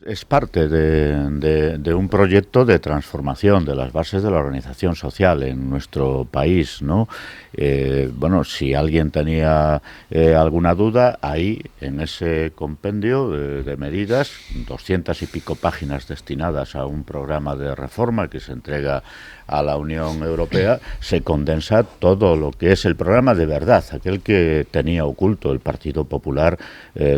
Es parte de un proyecto de transformación de las bases de la organización social en nuestro país, ¿no? Bueno, si alguien tenía alguna duda, ahí en ese compendio de medidas, 200 y pico páginas destinadas a un programa de reforma que se entrega a la Unión Europea, se condensa todo lo que es el programa de verdad, aquel que tenía oculto el Partido Popular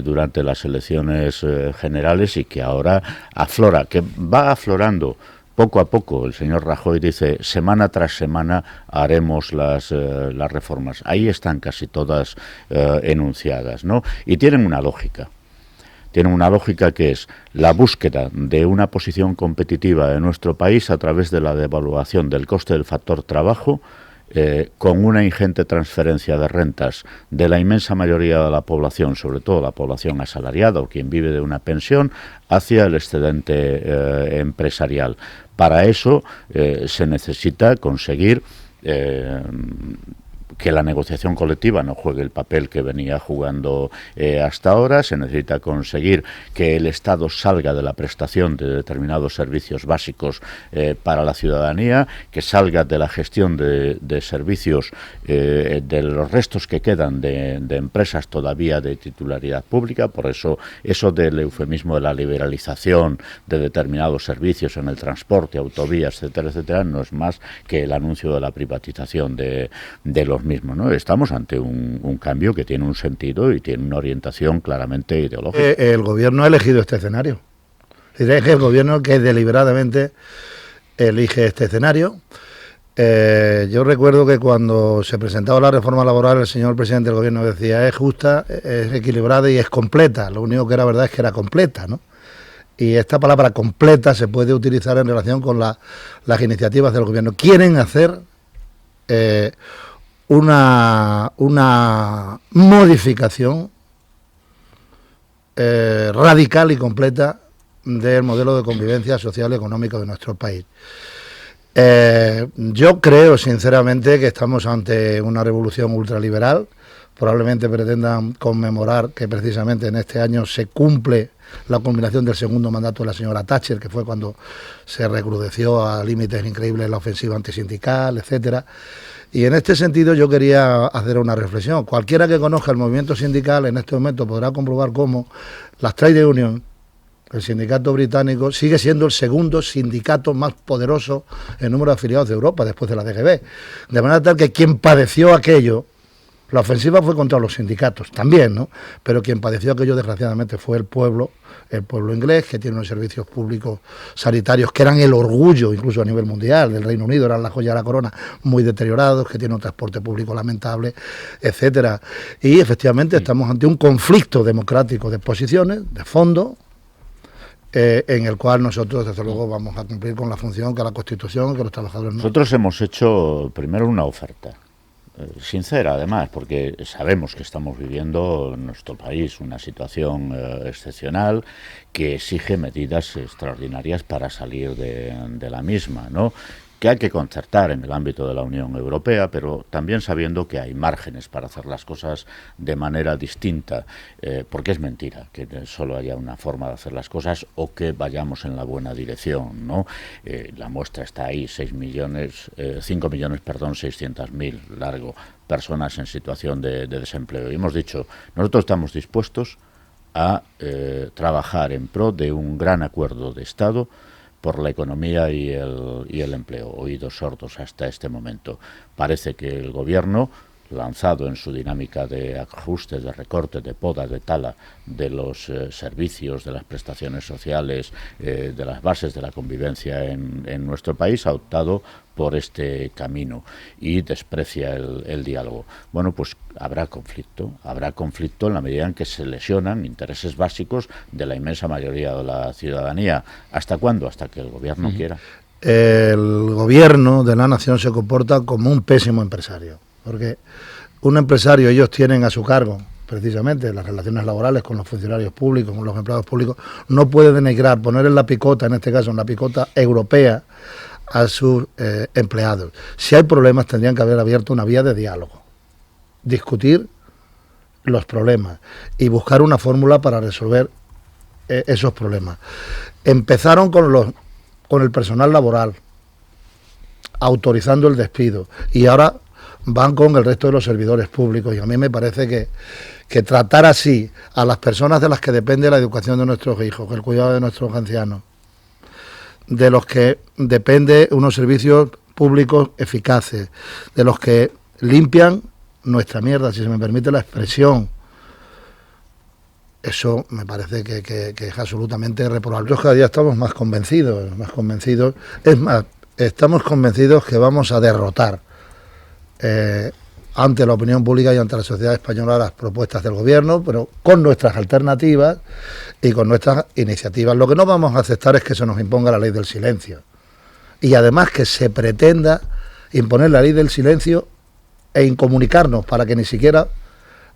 durante las elecciones generales y que ahora aflora, que va aflorando poco a poco. El señor Rajoy dice, semana tras semana haremos las reformas. Ahí están casi todas enunciadas, ¿no? Y tienen una lógica. Tienen una lógica que es la búsqueda de una posición competitiva en nuestro país a través de la devaluación del coste del factor trabajo, con una ingente transferencia de rentas de la inmensa mayoría de la población, sobre todo la población asalariada o quien vive de una pensión, hacia el excedente empresarial. Para eso se necesita conseguir que la negociación colectiva no juegue el papel que venía jugando hasta ahora. Se necesita conseguir que el Estado salga de la prestación de determinados servicios básicos para la ciudadanía, que salga de la gestión de servicios de los restos que quedan de empresas todavía de titularidad pública. Por eso del eufemismo de la liberalización de determinados servicios en el transporte, autovías, etcétera, etcétera, no es más que el anuncio de la privatización de los mismos, ¿no? Estamos ante un cambio que tiene un sentido y tiene una orientación claramente ideológica. El gobierno ha elegido este escenario. Es el gobierno que deliberadamente elige este escenario. Yo recuerdo que cuando se presentaba la reforma laboral, el señor presidente del gobierno decía, es justa, es equilibrada y es completa. Lo único que era verdad es que era completa, ¿no? Y esta palabra completa se puede utilizar en relación con las iniciativas del gobierno. Quieren hacer una modificación radical y completa del modelo de convivencia social y económico de nuestro país. Yo creo sinceramente que estamos ante una revolución ultraliberal. Probablemente pretendan conmemorar que precisamente en este año se cumple la culminación del segundo mandato de la señora Thatcher, que fue cuando se recrudeció a límites increíbles la ofensiva antisindical, etcétera. Y en este sentido yo quería hacer una reflexión. Cualquiera que conozca el movimiento sindical en este momento podrá comprobar cómo las Trade Union, el sindicato británico, sigue siendo el segundo sindicato más poderoso en número de afiliados de Europa después de la DGB. De manera tal que quien padeció aquello, la ofensiva fue contra los sindicatos también, ¿no? Pero quien padeció aquello desgraciadamente fue el pueblo inglés, que tiene unos servicios públicos sanitarios que eran el orgullo incluso a nivel mundial del Reino Unido, eran la joya de la corona, muy deteriorados, que tiene un transporte público lamentable, etcétera. Y efectivamente estamos ante un conflicto democrático de posiciones, de fondo, en el cual nosotros desde luego vamos a cumplir con la función que la Constitución, que los trabajadores no. Nosotros hemos hecho primero una oferta sincera, además, porque sabemos que estamos viviendo en nuestro país una situación excepcional que exige medidas extraordinarias para salir de la misma, ¿no? Que hay que concertar en el ámbito de la Unión Europea, pero también sabiendo que hay márgenes para hacer las cosas de manera distinta, porque es mentira que solo haya una forma de hacer las cosas o que vayamos en la buena dirección, ¿no? La muestra está ahí, 5.600.000 largo, personas en situación de desempleo. Y hemos dicho, nosotros estamos dispuestos a trabajar en pro de un gran acuerdo de Estado por la economía y el empleo. Oídos sordos hasta este momento. Parece que el gobierno, lanzado en su dinámica de ajustes, de recortes, de poda, de tala de los servicios, de las prestaciones sociales, de las bases de la convivencia en nuestro país, ha optado por este camino y desprecia el diálogo. Bueno, pues habrá conflicto en la medida en que se lesionan intereses básicos de la inmensa mayoría de la ciudadanía. ¿Hasta cuándo? Hasta que el gobierno quiera. El gobierno de la nación se comporta como un pésimo empresario, porque un empresario, ellos tienen a su cargo precisamente las relaciones laborales con los funcionarios públicos, con los empleados públicos, no puede denigrar, poner en la picota, en este caso en la picota europea, a sus empleados. Si hay problemas tendrían que haber abierto una vía de diálogo, discutir los problemas y buscar una fórmula para resolver esos problemas. Empezaron con el personal laboral, autorizando el despido, y ahora van con el resto de los servidores públicos, y a mí me parece que tratar así a las personas de las que depende la educación de nuestros hijos, el cuidado de nuestros ancianos, de los que depende unos servicios públicos eficaces, de los que limpian nuestra mierda, si se me permite la expresión, eso me parece que es absolutamente reprobable. Nosotros cada día estamos más convencidos, es más, estamos convencidos que vamos a derrotar ante la opinión pública y ante la sociedad española las propuestas del gobierno, pero con nuestras alternativas y con nuestras iniciativas. Lo que no vamos a aceptar es que se nos imponga la ley del silencio, y además que se pretenda imponer la ley del silencio e incomunicarnos para que ni siquiera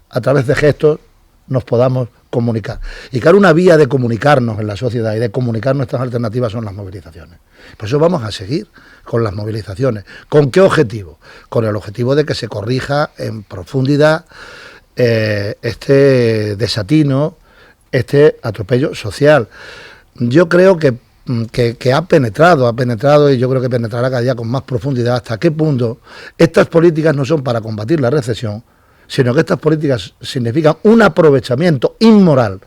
a través de gestos nos podamos comunicar. Y claro, una vía de comunicarnos en la sociedad y de comunicar nuestras alternativas son las movilizaciones. Por eso vamos a seguir con las movilizaciones. ¿Con qué objetivo? Con el objetivo de que se corrija en profundidad este desatino, este atropello social. Yo creo que ha penetrado y yo creo que penetrará cada día con más profundidad hasta qué punto estas políticas no son para combatir la recesión, sino que estas políticas significan un aprovechamiento inmoral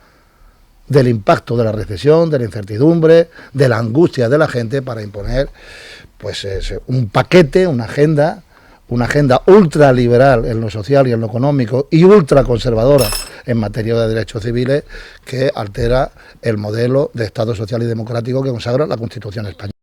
del impacto de la recesión, de la incertidumbre, de la angustia de la gente para imponer pues un paquete, una agenda ultraliberal en lo social y en lo económico y ultraconservadora en materia de derechos civiles que altera el modelo de Estado social y democrático que consagra la Constitución española.